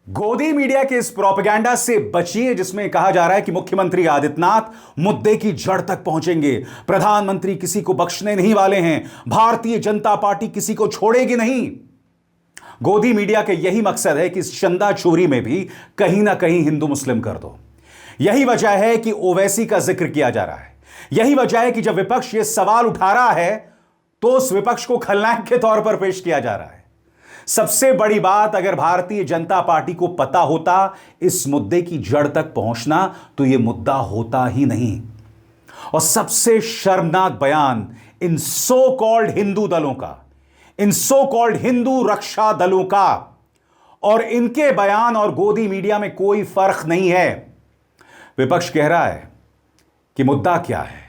गोदी मीडिया के इस प्रोपेगेंडा से बचिए जिसमें कहा जा रहा है कि मुख्यमंत्री आदित्यनाथ मुद्दे की जड़ तक पहुंचेंगे, प्रधानमंत्री किसी को बख्शने नहीं वाले हैं, भारतीय जनता पार्टी किसी को छोड़ेगी नहीं। गोदी मीडिया के यही मकसद है कि इस चंदा चोरी में भी कहीं ना कहीं हिंदू मुस्लिम कर दो। यही वजह है कि ओवैसी का जिक्र किया जा रहा है। यही वजह है कि जब विपक्ष यह सवाल उठा रहा है तो उस विपक्ष को खलनायक के तौर पर पेश किया जा रहा है। सबसे बड़ी बात, अगर भारतीय जनता पार्टी को पता होता इस मुद्दे की जड़ तक पहुंचना तो यह मुद्दा होता ही नहीं। और सबसे शर्मनाक बयान इन सो कॉल्ड हिंदू दलों का, इन सो कॉल्ड हिंदू रक्षा दलों का, और इनके बयान और गोदी मीडिया में कोई फर्क नहीं है। विपक्ष कह रहा है कि मुद्दा क्या है?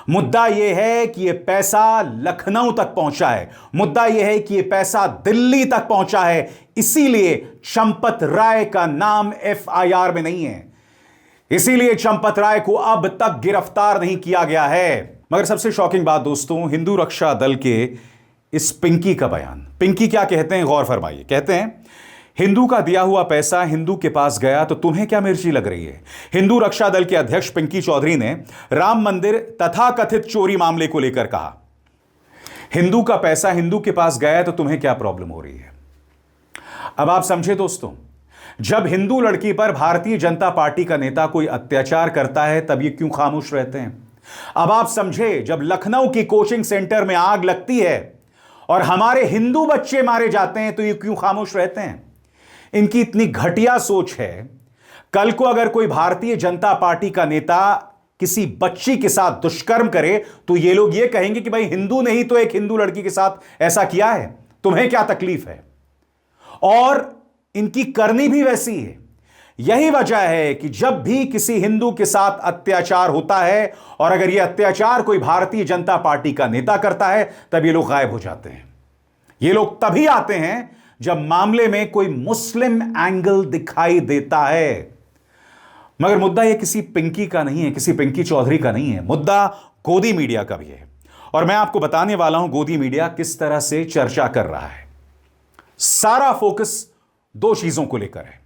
मुद्दा यह है कि यह पैसा लखनऊ तक पहुंचा है, मुद्दा यह है कि यह पैसा दिल्ली तक पहुंचा है, इसीलिए चंपत राय का नाम एफआईआर में नहीं है, इसीलिए चंपत राय को अब तक गिरफ्तार नहीं किया गया है। मगर सबसे शॉकिंग बात दोस्तों, हिंदू रक्षा दल के इस पिंकी का बयान। पिंकी क्या कहते हैं, गौर फरमाइए। कहते हैं, हिंदू का दिया हुआ पैसा हिंदू के पास गया तो तुम्हें क्या मिर्ची लग रही है। हिंदू रक्षा दल के अध्यक्ष पिंकी चौधरी ने राम मंदिर तथाकथित चोरी मामले को लेकर कहा, हिंदू का पैसा हिंदू के पास गया तो तुम्हें क्या प्रॉब्लम हो रही है। अब आप समझे दोस्तों, जब हिंदू लड़की पर भारतीय जनता पार्टी का नेता कोई अत्याचार करता है तब ये क्यों खामोश रहते हैं। अब आप समझे, जब लखनऊ की कोचिंग सेंटर में आग लगती है और हमारे हिंदू बच्चे मारे जाते हैं तो ये क्यों खामोश रहते हैं। इनकी इतनी घटिया सोच है। कल को अगर कोई भारतीय जनता पार्टी का नेता किसी बच्ची के साथ दुष्कर्म करे तो ये लोग ये कहेंगे कि भाई हिंदू ने ही तो एक हिंदू लड़की के साथ ऐसा किया है, तुम्हें क्या तकलीफ है। और इनकी करनी भी वैसी है। यही वजह है कि जब भी किसी हिंदू के साथ अत्याचार होता है और अगर यह अत्याचार कोई भारतीय जनता पार्टी का नेता करता है तब ये लोग गायब हो जाते हैं। ये लोग तभी आते हैं जब मामले में कोई मुस्लिम एंगल दिखाई देता है। मगर मुद्दा यह किसी पिंकी का नहीं है, किसी पिंकी चौधरी का नहीं है, मुद्दा गोदी मीडिया का भी है। और मैं आपको बताने वाला हूं गोदी मीडिया किस तरह से चर्चा कर रहा है। सारा फोकस दो चीजों को लेकर है।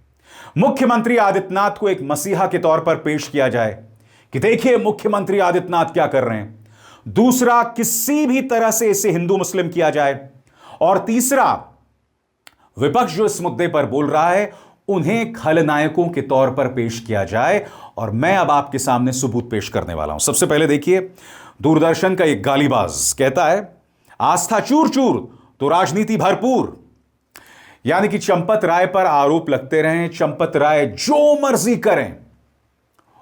मुख्यमंत्री आदित्यनाथ को एक मसीहा के तौर पर पेश किया जाए कि देखिए मुख्यमंत्री आदित्यनाथ क्या कर रहे हैं। दूसरा, किसी भी तरह से इसे हिंदू मुस्लिम किया जाए। और तीसरा, विपक्ष जो इस मुद्दे पर बोल रहा है उन्हें खलनायकों के तौर पर पेश किया जाए। और मैं अब आपके सामने सबूत पेश करने वाला हूं। सबसे पहले देखिए, दूरदर्शन का एक गालीबाज कहता है, आस्था चूर चूर तो राजनीति भरपूर। यानी कि चंपत राय पर आरोप लगते रहें, चंपत राय जो मर्जी करें,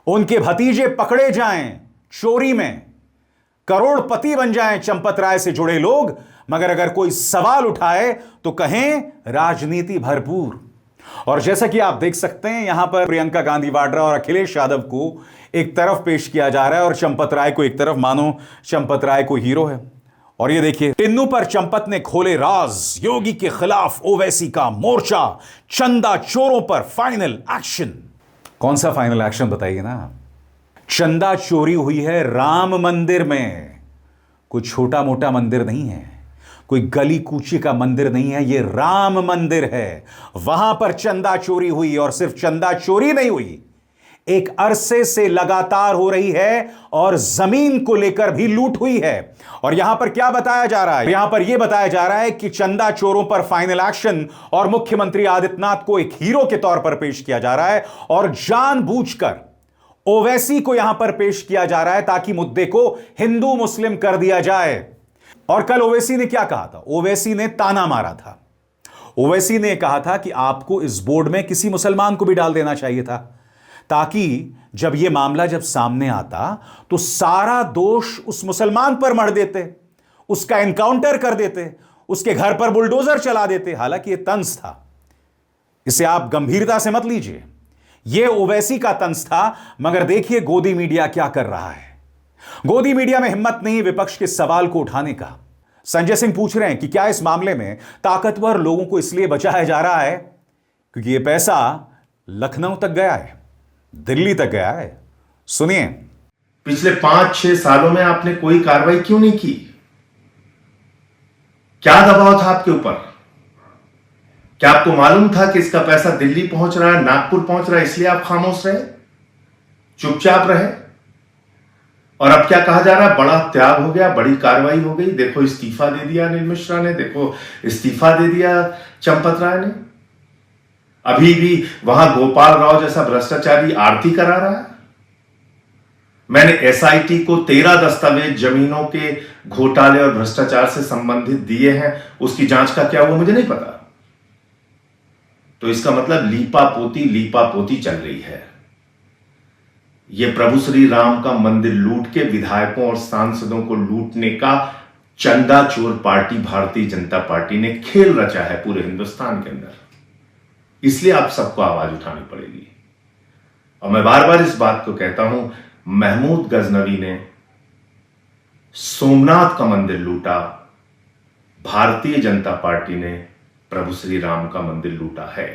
उनके भतीजे पकड़े जाएं चोरी में, करोड़पति बन जाएं चंपत राय से जुड़े लोग, मगर अगर कोई सवाल उठाए तो कहें राजनीति भरपूर। और जैसा कि आप देख सकते हैं यहां पर प्रियंका गांधी वाड्रा और अखिलेश यादव को एक तरफ पेश किया जा रहा है और चंपत राय को एक तरफ, मानो चंपत राय को हीरो है। और ये देखिए, टिन्नू पर चंपत ने खोले राज, योगी के खिलाफ ओवैसी का मोर्चा, चंदा चोरों पर फाइनल एक्शन। कौन सा फाइनल एक्शन बताइए ना। चंदा चोरी हुई है राम मंदिर में, कोई छोटा मोटा मंदिर नहीं है, कोई गली कूची का मंदिर नहीं है, यह राम मंदिर है। वहां पर चंदा चोरी हुई और सिर्फ चंदा चोरी नहीं हुई, एक अरसे से लगातार हो रही है और जमीन को लेकर भी लूट हुई है। और यहां पर क्या बताया जा रहा है, यहां पर यह बताया जा रहा है कि चंदा चोरों पर फाइनल एक्शन और मुख्यमंत्री आदित्यनाथ को एक हीरो के तौर पर पेश किया जा रहा है और जानबूझकर ओवैसी को यहां पर पेश किया जा रहा है ताकि मुद्दे को हिंदू मुस्लिम कर दिया जाए। और कल ओवैसी ने क्या कहा था, ओवैसी ने ताना मारा था। ओवैसी ने कहा था कि आपको इस बोर्ड में किसी मुसलमान को भी डाल देना चाहिए था ताकि जब यह मामला जब सामने आता तो सारा दोष उस मुसलमान पर मढ़ देते, उसका एनकाउंटर कर देते, उसके घर पर बुलडोजर चला देते। हालांकि यह तंज था, इसे आप गंभीरता से मत लीजिए, यह ओवैसी का तंज था। मगर देखिए गोदी मीडिया क्या कर रहा है। गोदी मीडिया में हिम्मत नहीं विपक्ष के सवाल को उठाने का। संजय सिंह पूछ रहे हैं कि क्या इस मामले में ताकतवर लोगों को इसलिए बचाया जा रहा है क्योंकि यह पैसा लखनऊ तक गया है, दिल्ली तक गया है। सुनिए, पिछले 5-6 सालों में आपने कोई कार्रवाई क्यों नहीं की? क्या दबाव था आपके ऊपर? क्या आपको मालूम था कि इसका पैसा दिल्ली पहुंच रहा है, नागपुर पहुंच रहा है, इसलिए आप खामोश रहे, चुपचाप रहे? और अब क्या कहा जा रहा है? बड़ा त्याग हो गया, बड़ी कार्रवाई हो गई, देखो इस्तीफा दे दिया अनिल मिश्रा ने, देखो इस्तीफा दे दिया चंपत राय ने। अभी भी वहां गोपाल राव जैसा भ्रष्टाचारी आरती करा रहा है। मैंने एसआईटी को 13 दस्तावेज जमीनों के घोटाले और भ्रष्टाचार से संबंधित दिए हैं, उसकी जांच का क्या हुआ मुझे नहीं पता। तो इसका मतलब लीपा पोती चल रही है। यह प्रभु श्री राम का मंदिर लूट के विधायकों और सांसदों को लूटने का चंदा चोर पार्टी भारतीय जनता पार्टी ने खेल रचा है पूरे हिंदुस्तान के अंदर। इसलिए आप सबको आवाज उठानी पड़ेगी। और मैं बार बार इस बात को कहता हूं, महमूद गजनवी ने सोमनाथ का मंदिर लूटा, भारतीय जनता पार्टी ने प्रभु श्री राम का मंदिर लूटा है।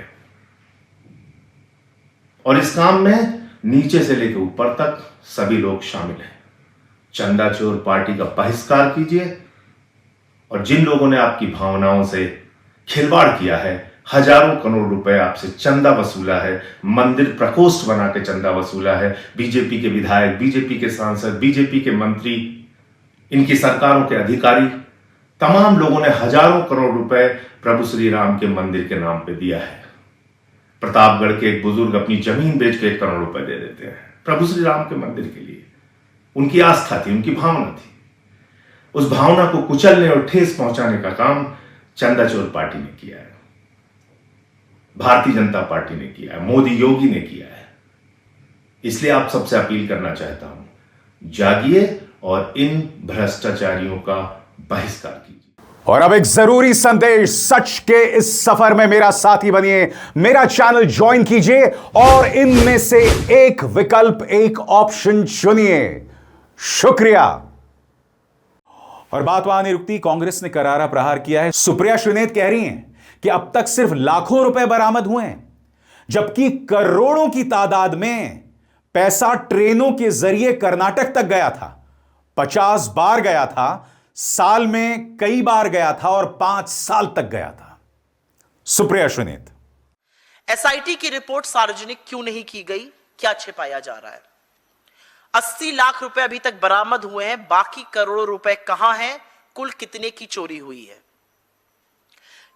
और इस काम में नीचे से लेकर ऊपर तक सभी लोग शामिल हैं। चंदा चोर पार्टी का बहिष्कार कीजिए, और जिन लोगों ने आपकी भावनाओं से खिलवाड़ किया है, हजारों करोड़ रुपए आपसे चंदा वसूला है, मंदिर प्रकोष्ठ बना के चंदा वसूला है, बीजेपी के विधायक, बीजेपी के सांसद, बीजेपी के मंत्री, इनकी सरकारों के अधिकारी, तमाम लोगों ने हजारों करोड़ रुपए प्रभु श्री राम के मंदिर के नाम पे दिया है। प्रतापगढ़ के एक बुजुर्ग अपनी जमीन बेच के 1 करोड़ रुपए दे देते हैं प्रभु श्री राम के मंदिर के लिए। उनकी आस्था थी, उनकी भावना थी। उस भावना को कुचलने और ठेस पहुंचाने का काम चंदा चोर पार्टी ने किया है, भारतीय जनता पार्टी ने किया है, मोदी योगी ने किया है। इसलिए आप सबसे अपील करना चाहता हूं, जागिए और इन भ्रष्टाचारियों का बहिष्कार कीजिए। और अब एक जरूरी संदेश, सच के इस सफर में मेरा साथी बनिए, मेरा चैनल ज्वाइन कीजिए और इनमें से एक विकल्प, एक ऑप्शन चुनिए। शुक्रिया। और बात वहां नहीं रुकती, कांग्रेस ने करारा प्रहार किया है। सुप्रिया श्रीनेत कह रही हैं कि अब तक सिर्फ लाखों रुपए बरामद हुए हैं, जबकि करोड़ों की तादाद में पैसा ट्रेनों के जरिए कर्नाटक तक गया था। 50 बार गया था, साल में कई बार गया था और 5 साल तक गया था। सुप्रिया श्रीनेत। एसआईटी की रिपोर्ट सार्वजनिक क्यों नहीं की गई? क्या छिपाया जा रहा है? 80 लाख रुपए अभी तक बरामद हुए हैं, बाकी करोड़ों रुपए कहां हैं? कुल कितने की चोरी हुई है?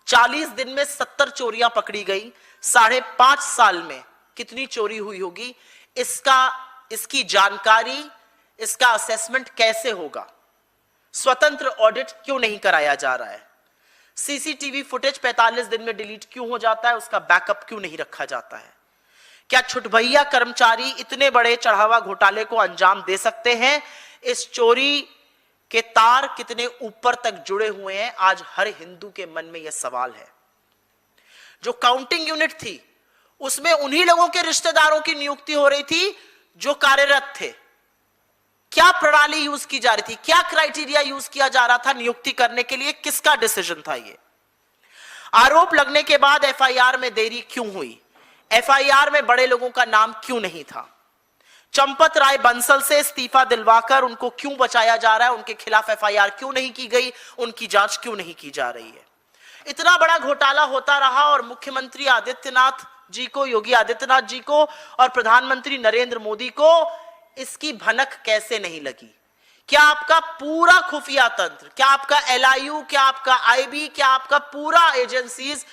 40 दिन में 70 चोरियां पकड़ी गई। 5.5 साल में कितनी चोरी हुई होगी? इसकी जानकारी, इसका असेसमेंट कैसे होगा? स्वतंत्र ऑडिट क्यों नहीं कराया जा रहा है? सीसीटीवी फुटेज 45 दिन में डिलीट क्यों हो जाता है? उसका बैकअप क्यों नहीं रखा जाता है? क्या छुटभैया कर्मचारी इतने बड़े चढ़ावा घोटाले को अंजाम दे सकते हैं? इस चोरी के तार कितने ऊपर तक जुड़े हुए हैं? आज हर हिंदू के मन में यह सवाल है। जो काउंटिंग यूनिट थी, उसमें उन्हीं लोगों के रिश्तेदारों की नियुक्ति हो रही थी जो कार्यरत थे। क्या प्रणाली यूज की जा रही थी? क्या क्राइटेरिया यूज किया जा रहा था नियुक्ति करने के लिए? किसका डिसीजन था ये? आरोप लगने के बाद एफआईआर में देरी क्यों हुई? एफआईआर में बड़े लोगों का नाम क्यों नहीं था? चंपत राय बंसल से इस्तीफा दिलवाकर उनको क्यों बचाया जा रहा है? उनके खिलाफ एफआईआर क्यों नहीं की गई? उनकी जांच क्यों नहीं की जा रही है? इतना बड़ा घोटाला होता रहा और मुख्यमंत्री आदित्यनाथ जी को, योगी आदित्यनाथ जी को और प्रधानमंत्री नरेंद्र मोदी को इसकी भनक कैसे नहीं लगी? क्या आपका पूरा खुफिया तंत्र, क्या आपका एलआईयू, क्या आपका आईबी, क्या आपका पूरा एजेंसीज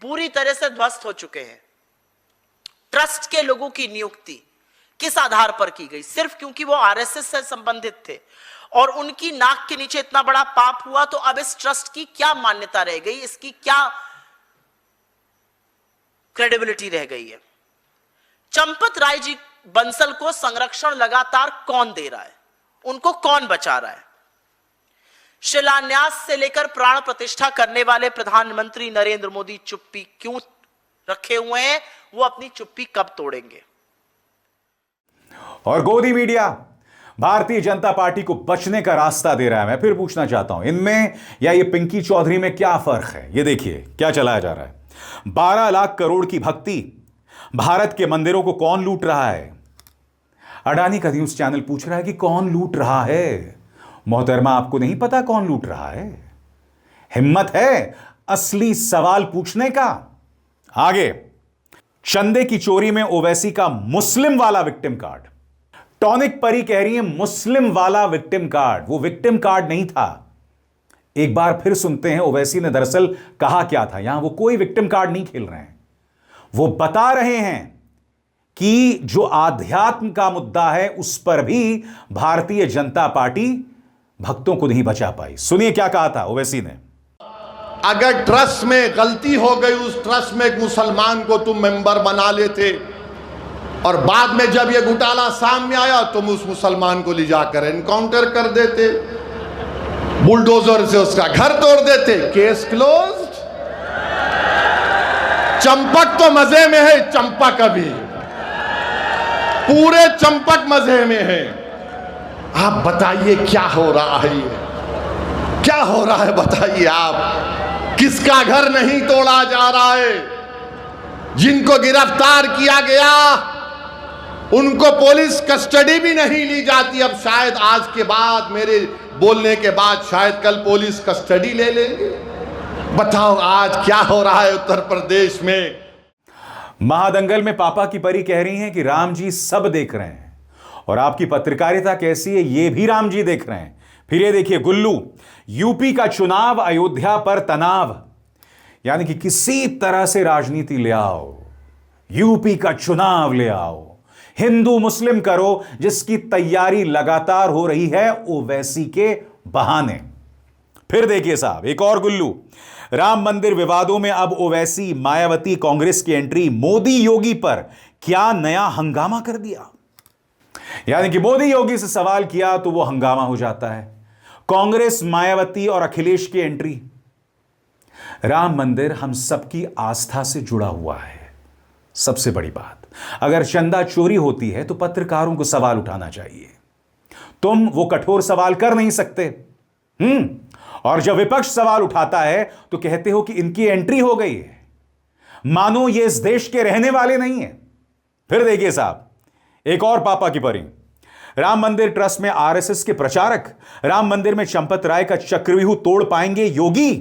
पूरी तरह से ध्वस्त हो चुके हैं? ट्रस्ट के लोगों की नियुक्ति किस आधार पर की गई? सिर्फ क्योंकि वो आरएसएस से संबंधित थे और उनकी नाक के नीचे इतना बड़ा पाप हुआ, तो अब इस ट्रस्ट की क्या मान्यता रह गई? इसकी क्या क्रेडिबिलिटी रह गई है? चंपत राय जी बंसल को संरक्षण लगातार कौन दे रहा है? उनको कौन बचा रहा है? शिलान्यास से लेकर प्राण प्रतिष्ठा करने वाले प्रधानमंत्री नरेंद्र मोदी चुप्पी क्यों रखे हुए हैं? वो अपनी चुप्पी कब तोड़ेंगे? और गोदी मीडिया भारतीय जनता पार्टी को बचने का रास्ता दे रहा है। मैं फिर पूछना चाहता हूं, इनमें या ये पिंकी चौधरी में क्या फर्क है? ये देखिए क्या चलाया जा रहा है। 12 लाख करोड़ की भक्ति, भारत के मंदिरों को कौन लूट रहा है? अडानी का न्यूज चैनल पूछ रहा है कि कौन लूट रहा है? मोहतरमा, आपको नहीं पता कौन लूट रहा है? हिम्मत है असली सवाल पूछने का? आगे, चंदे की चोरी में ओवैसी का मुस्लिम वाला विक्टिम कार्ड। टॉनिक परी कह रही है मुस्लिम वाला विक्टिम कार्ड, वो विक्टिम कार्ड नहीं था। एक बार फिर सुनते हैं ओवैसी ने दरअसल कहा क्या था। यहां वो कोई विक्टिम कार्ड नहीं खेल रहे हैं, वो बता रहे हैं कि जो आध्यात्म का मुद्दा है उस पर भी भारतीय जनता पार्टी भक्तों को नहीं बचा पाई। सुनिए क्या कहा था ओवैसी ने। अगर ट्रस्ट में गलती हो गई, उस ट्रस्ट में एक मुसलमान को तुम मेंबर बना लेते और बाद में जब यह घोटाला सामने आया तुम उस मुसलमान को ले जाकर एनकाउंटर कर देते, बुलडोजर से उसका घर तोड़ देते, केस क्लोज्ड। चंपक तो मजे में है, चंपक अभी पूरे चंपक मजे में है। आप बताइए क्या हो रहा है, ये क्या हो रहा है बताइए आप। किसका घर नहीं तोड़ा जा रहा है, जिनको गिरफ्तार किया गया उनको पुलिस कस्टडी भी नहीं ली जाती। अब शायद आज के बाद, मेरे बोलने के बाद शायद कल पुलिस कस्टडी ले लेंगे। बताओ आज क्या हो रहा है उत्तर प्रदेश में। महादंगल में पापा की परी कह रही हैं कि राम जी सब देख रहे हैं और आपकी पत्रकारिता कैसी है ये भी राम जी देख रहे हैं। फिर ये देखिए गुल्लू, यूपी का चुनाव, अयोध्या पर तनाव, यानी कि किसी तरह से राजनीति ले आओ, यूपी का चुनाव ले आओ, हिंदू मुस्लिम करो, जिसकी तैयारी लगातार हो रही है ओवैसी के बहाने। फिर देखिए साहब एक और गुल्लू, राम मंदिर विवादों में अब ओवैसी, मायावती, कांग्रेस की एंट्री, मोदी योगी पर क्या नया हंगामा कर दिया। यानी कि मोदी योगी से सवाल किया तो वो हंगामा हो जाता है। कांग्रेस, मायावती और अखिलेश की एंट्री। राम मंदिर हम सबकी आस्था से जुड़ा हुआ है। सबसे बड़ी बात, अगर चंदा चोरी होती है तो पत्रकारों को सवाल उठाना चाहिए, तुम वो कठोर सवाल कर नहीं सकते। और जब विपक्ष सवाल उठाता है तो कहते हो कि इनकी एंट्री हो गई है, मानो ये इस देश के रहने वाले नहीं है। फिर देखिए साहब एक और पापा की परी, राम मंदिर ट्रस्ट में आरएसएस के प्रचारक, राम मंदिर में चंपत राय का चक्रव्यूह तोड़ पाएंगे योगी।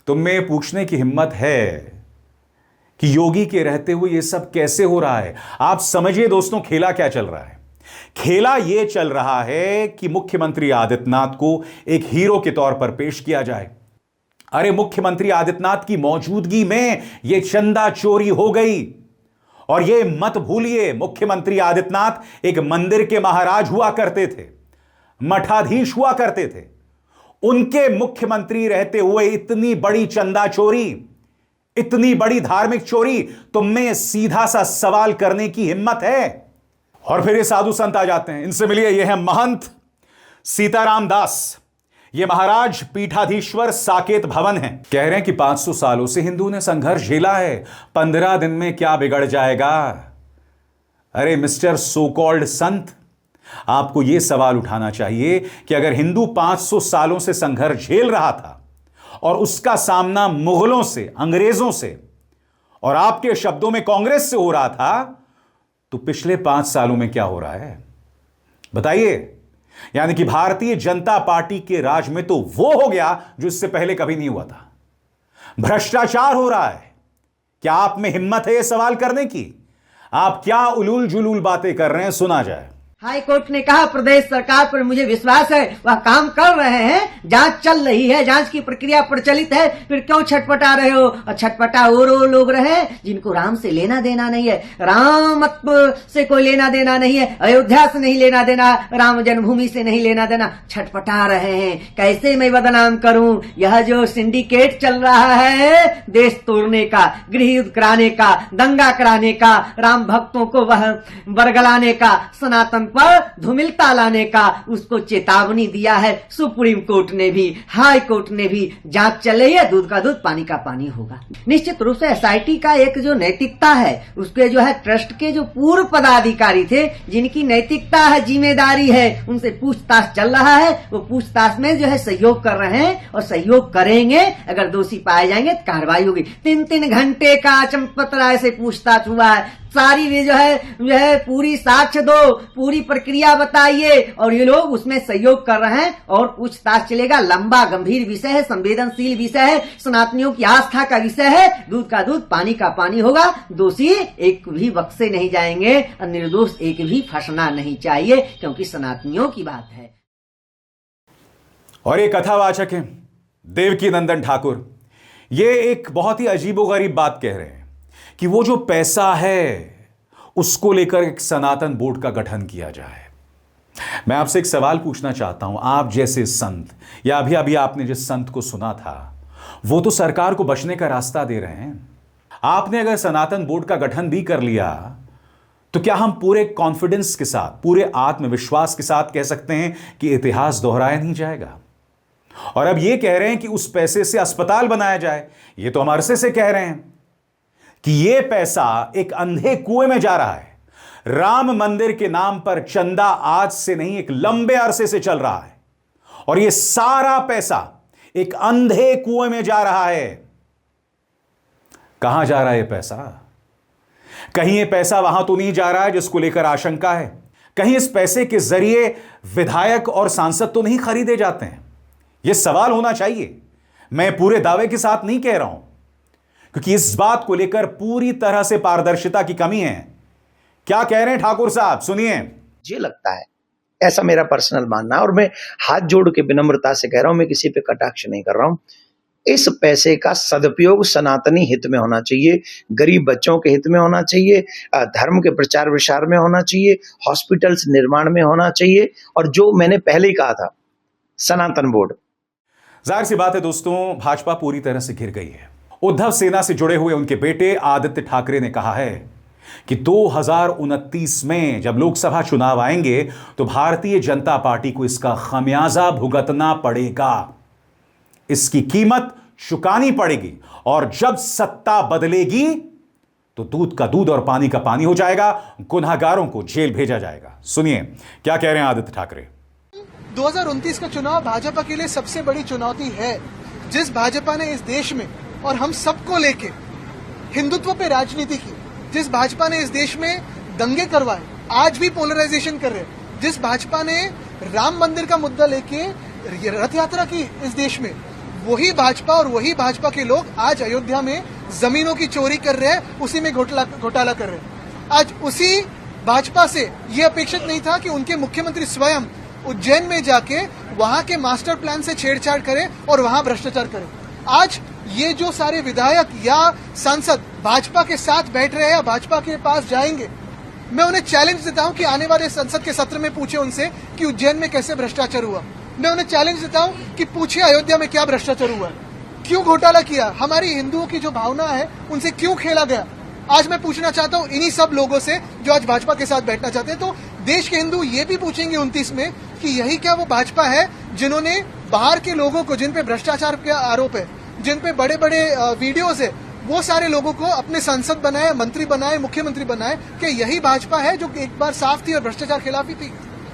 तुम में पूछने की हिम्मत है कि योगी के रहते हुए यह सब कैसे हो रहा है। आप समझिए दोस्तों खेला क्या चल रहा है। खेला यह चल रहा है कि मुख्यमंत्री आदित्यनाथ को एक हीरो के तौर पर पेश किया जाए। अरे मुख्यमंत्री आदित्यनाथ की मौजूदगी में यह चंदा चोरी हो गई। और यह मत भूलिए, मुख्यमंत्री आदित्यनाथ एक मंदिर के महाराज हुआ करते थे, मठाधीश हुआ करते थे। उनके मुख्यमंत्री रहते हुए इतनी बड़ी चंदा चोरी, इतनी बड़ी धार्मिक चोरी, तुम में सीधा सा सवाल करने की हिम्मत है। और फिर ये साधु संत आ जाते हैं, इनसे मिलिए। ये है महंत सीताराम दास, ये महाराज पीठाधीश्वर साकेत भवन है। कह रहे हैं कि 500 सालों से हिंदू ने संघर्ष झेला है, 15 दिन में क्या बिगड़ जाएगा। अरे मिस्टर सो कॉल्ड संत, आपको यह सवाल उठाना चाहिए कि अगर हिंदू 500 सालों से संघर्ष झेल रहा था और उसका सामना मुगलों से, अंग्रेजों से और आपके शब्दों में कांग्रेस से हो रहा था, तो पिछले 5 सालों में क्या हो रहा है बताइए। यानी कि भारतीय जनता पार्टी के राज में तो वो हो गया जो इससे पहले कभी नहीं हुआ था। भ्रष्टाचार हो रहा है। क्या आप में हिम्मत है यह सवाल करने की? आप क्या उलूल जुलूल बातें कर रहे हैं, सुना जाए। हाई कोर्ट ने कहा प्रदेश सरकार पर मुझे विश्वास है, वह काम कर रहे हैं, जांच चल रही है, जांच की प्रक्रिया प्रचलित है, फिर क्यों छटपटा रहे हो। और छटपटा वो लोग रहे जिनको राम से लेना देना नहीं है, रामत्व से कोई लेना देना नहीं है, अयोध्या से नहीं लेना देना, राम जन्मभूमि से नहीं लेना देना, छटपटा रहे हैं कैसे मैं बदनाम करूं। यह जो सिंडिकेट चल रहा है देश तोड़ने का, गृह युद्ध कराने का, दंगा कराने का, राम भक्तों को वह बरगलाने का, सनातन पर धूमिलता लाने का, उसको चेतावनी दिया है सुप्रीम कोर्ट ने भी, हाई कोर्ट ने भी। जांच चल रही है, दूध का दूध पानी का पानी होगा। निश्चित रूप से एसआईटी का एक जो नैतिकता है, उसके जो है ट्रस्ट के जो पूर्व पदाधिकारी थे जिनकी नैतिकता है, जिम्मेदारी है, उनसे पूछताछ चल रहा है। वो पूछताछ में जो है सहयोग कर रहे हैं और सहयोग करेंगे। अगर दोषी पाए जाएंगे तो कार्रवाई होगी। 3-3 घंटे का चंपत राय से पूछताछ हुआ है, सारी ये जो है पूरी साक्ष्य दो, पूरी प्रक्रिया बताइए, और ये लोग उसमें सहयोग कर रहे हैं और पूछताछ चलेगा। लंबा गंभीर विषय है, संवेदनशील विषय है, सनातनियों की आस्था का विषय है। दूध का दूध पानी का पानी होगा। दोषी एक भी बख्शे नहीं जाएंगे और निर्दोष एक भी फंसना नहीं चाहिए, क्योंकि सनातनियों की बात है। और ये कथावाचक है देवकी नंदन ठाकुर, ये एक बहुत ही अजीबोगरीब बात कह रहे हैं कि वो जो पैसा है उसको लेकर एक सनातन बोर्ड का गठन किया जाए। मैं आपसे एक सवाल पूछना चाहता हूं, आप जैसे संत, या अभी अभी आपने जिस संत को सुना था, वो तो सरकार को बचने का रास्ता दे रहे हैं। आपने अगर सनातन बोर्ड का गठन भी कर लिया तो क्या हम पूरे कॉन्फिडेंस के साथ, पूरे आत्मविश्वास के साथ कह सकते हैं कि इतिहास दोहराया नहीं जाएगा? और अब ये कह रहे हैं कि उस पैसे से अस्पताल बनाया जाए। ये तो हम अरसे से कह रहे हैं कि ये पैसा एक अंधे कुएं में जा रहा है। राम मंदिर के नाम पर चंदा आज से नहीं, एक लंबे अरसे से चल रहा है, और ये सारा पैसा एक अंधे कुएं में जा रहा है। कहां जा रहा है ये पैसा? कहीं ये पैसा वहां तो नहीं जा रहा है जिसको लेकर आशंका है? कहीं इस पैसे के जरिए विधायक और सांसद तो नहीं खरीदे जाते हैं? यह सवाल होना चाहिए। मैं पूरे दावे के साथ नहीं कह रहा हूं, क्योंकि इस बात को लेकर पूरी तरह से पारदर्शिता की कमी है। क्या कह रहे हैं ठाकुर साहब, सुनिए। मुझे लगता है, ऐसा मेरा पर्सनल मानना है, और मैं हाथ जोड़ के विनम्रता से कह रहा हूं, मैं किसी पे कटाक्ष नहीं कर रहा हूं। इस पैसे का सदुपयोग सनातनी हित में होना चाहिए, गरीब बच्चों के हित में होना चाहिए, धर्म के प्रचार प्रसार में होना चाहिए, हॉस्पिटल्स निर्माण में होना चाहिए, और जो मैंने पहले ही कहा था, सनातन बोर्ड। जाहिर सी बात है दोस्तों, भाजपा पूरी तरह से घिर गई है। उद्धव सेना से जुड़े हुए उनके बेटे आदित्य ठाकरे ने कहा है कि 2029 में जब लोकसभा चुनाव आएंगे तो भारतीय जनता पार्टी को इसका खमियाजा भुगतना पड़ेगा, इसकी कीमत चुकानी पड़ेगी, और जब सत्ता बदलेगी तो दूध का दूध और पानी का पानी हो जाएगा, गुनहगारों को जेल भेजा जाएगा। सुनिए क्या कह रहे हैं आदित्य ठाकरे। 2029 का चुनाव भाजपा के लिए सबसे बड़ी चुनौती है। जिस भाजपा ने इस देश में और हम सबको लेके हिंदुत्व पे राजनीति की, जिस भाजपा ने इस देश में दंगे करवाए, आज भी पोलराइजेशन कर रहे, जिस भाजपा ने राम मंदिर का मुद्दा लेके रथ यात्रा की इस देश में, वही भाजपा और वही भाजपा के लोग आज अयोध्या में जमीनों की चोरी कर रहे हैं, उसी में घोटाला कर रहे हैं। आज उसी भाजपा से ये अपेक्षित नहीं था कि उनके मुख्यमंत्री स्वयं उज्जैन में जाके वहां के मास्टर प्लान से छेड़छाड़ करें और वहां भ्रष्टाचार करें। आज ये जो सारे विधायक या सांसद भाजपा के साथ बैठ रहे हैं या भाजपा के पास जाएंगे, मैं उन्हें चैलेंज देता हूं कि आने वाले संसद के सत्र में पूछे उनसे कि उज्जैन में कैसे भ्रष्टाचार हुआ। मैं उन्हें चैलेंज देता हूं कि पूछे अयोध्या में क्या भ्रष्टाचार हुआ, क्यों घोटाला किया, हमारी हिंदुओं की जो भावना है उनसे क्यों खेला गया। आज मैं पूछना चाहता हूं इन्हीं सब लोगों से जो आज भाजपा के साथ बैठना चाहते हैं। तो देश के हिंदू ये भी पूछेंगे 29 में कि यही क्या वो भाजपा है जिन्होंने बाहर के लोगों को, जिन पे भ्रष्टाचार का आरोप है, जिन पे बड़े बड़े वीडियोस है, वो सारे लोगों को अपने सांसद बनाए, मंत्री बनाए, मुख्यमंत्री बनाए। क्या यही भाजपा है जो एक बार साफ थी और भ्रष्टाचार खिलाफी थी?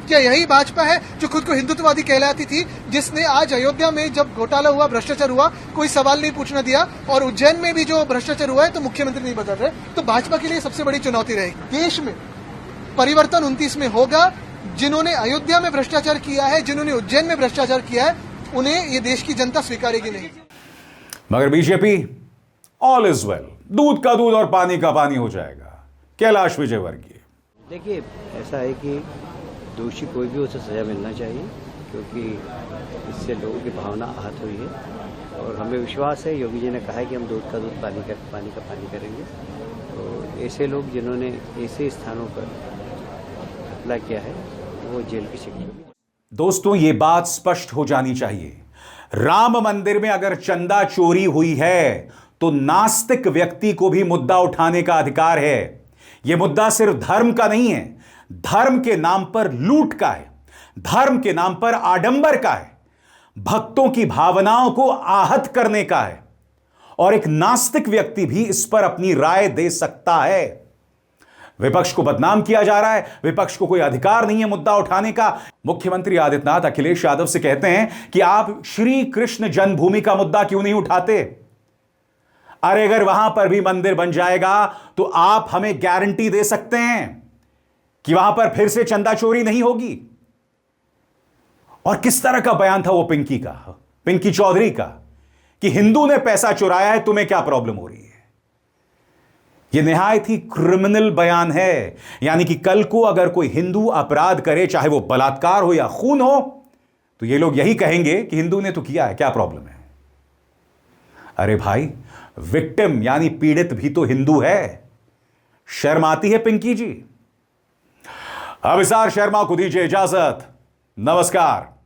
क्या यही भाजपा है जो खुद को हिंदुत्ववादी कहलाती थी, जिसने आज अयोध्या में जब घोटाला हुआ, भ्रष्टाचार हुआ, कोई सवाल नहीं पूछना दिया, और उज्जैन में भी जो भ्रष्टाचार हुआ है तो मुख्यमंत्री नहीं बदल रहे? तो भाजपा के लिए सबसे बड़ी चुनौती रहेगी। देश में परिवर्तन 29 में होगा। जिन्होंने अयोध्या में भ्रष्टाचार किया है, जिन्होंने उज्जैन में भ्रष्टाचार किया है, उन्हें ये देश की जनता स्वीकारेगी नहीं। मगर बीजेपी ऑल इज वेल, दूध का दूध और पानी का पानी हो जाएगा। कैलाश विजयवर्गीय। देखिए, ऐसा है कि दोषी कोई भी उसे सजा मिलना चाहिए, क्योंकि इससे लोगों की भावना आहत हुई है, और हमें विश्वास है, योगी जी ने कहा है कि हम दूध का दूध पानी का पानी करेंगे। तो ऐसे लोग जिन्होंने ऐसे स्थानों पर घपला किया है वो जेल की शिक्षा होगी। दोस्तों, ये बात स्पष्ट हो जानी चाहिए, राम मंदिर में अगर चंदा चोरी हुई है तो नास्तिक व्यक्ति को भी मुद्दा उठाने का अधिकार है। यह मुद्दा सिर्फ धर्म का नहीं है, धर्म के नाम पर लूट का है, धर्म के नाम पर आडंबर का है, भक्तों की भावनाओं को आहत करने का है, और एक नास्तिक व्यक्ति भी इस पर अपनी राय दे सकता है। विपक्ष को बदनाम किया जा रहा है, विपक्ष को कोई अधिकार नहीं है मुद्दा उठाने का। मुख्यमंत्री आदित्यनाथ अखिलेश यादव से कहते हैं कि आप श्री कृष्ण जन्मभूमि का मुद्दा क्यों नहीं उठाते? अरे अगर वहां पर भी मंदिर बन जाएगा तो आप हमें गारंटी दे सकते हैं कि वहां पर फिर से चंदा चोरी नहीं होगी? और किस तरह का बयान था वो पिंकी चौधरी का कि हिंदू ने पैसा चुराया है, तुम्हें क्या प्रॉब्लम हो रही है? यह निहायत ही क्रिमिनल बयान है। यानी कि कल को अगर कोई हिंदू अपराध करे, चाहे वो बलात्कार हो या खून हो, तो ये लोग यही कहेंगे कि हिंदू ने तो किया है, क्या प्रॉब्लम है? अरे भाई, विक्टिम यानी पीड़ित भी तो हिंदू है। शर्म आती है पिंकी जी? अभिसार शर्मा को दीजिए इजाजत। नमस्कार।